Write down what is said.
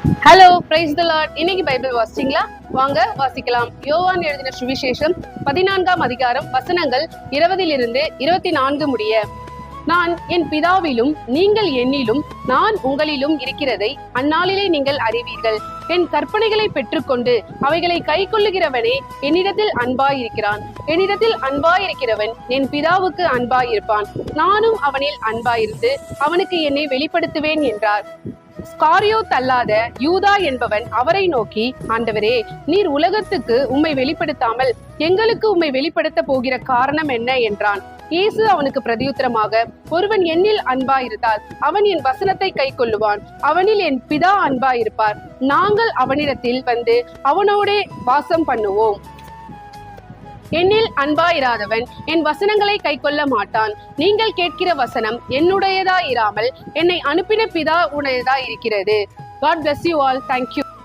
Hello, praise the Lord. இன்னைக்கு Bible வாசிச்சீங்களா? வாங்க வாசிக்கலாம். யோவான் எழுதின சுவிசேஷம் 14ஆம் அதிகாரம் வசனங்கள் 20 24 முடிய. நான் என் பிதாவிலும் நீங்கள் என்னிலும் நான் உங்களிலும் இருக்கிறதை அந்நாளிலே நீங்கள் அறிவீர்கள். என் கற்பனைகளை பெற்றுக்கொண்டு அவைகளை கை கொள்ளுகிறவனே என்னிடத்தில் அன்பாயிருக்கிறான். என்னிடத்தில் அன்பாயிருக்கிறவன் என் பிதாவுக்கு அன்பாயிருப்பான். நானும் அவனில் அன்பாயிருந்து அவனுக்கு என்னை வெளிப்படுத்துவேன் என்றார். ஸ்காரியோத் அல்லாத யூதா என்பவன் அவரை நோக்கி, ஆண்டவரே, நீர் உலகத்துக்கு உம்மை வெளிப்படுத்தாமல் எங்களுக்கு உம்மை வெளிப்படுத்த போகிற காரணம் என்ன என்றான். இயேசு அவனுக்கு பிரதியுத்தரமாக, ஒருவன் என்னில் அன்பாயிருந்தால் அவன் என் வசனத்தை கை கொள்ளுவான். அவனில் என் பிதா அன்பாயிருப்பார். நாங்கள் அவனிடத்தில் வந்து அவனோடே வாசம் பண்ணுவோம். என்னில் அன்பாயிராதவன் என் வசனங்களை கை கொள்ள மாட்டான். நீங்கள் கேட்கிற வசனம் என்னுடையதா இராமல் என்னை அனுப்பின பிதா உடையதா இருக்கிறது. God bless you all. Thank you.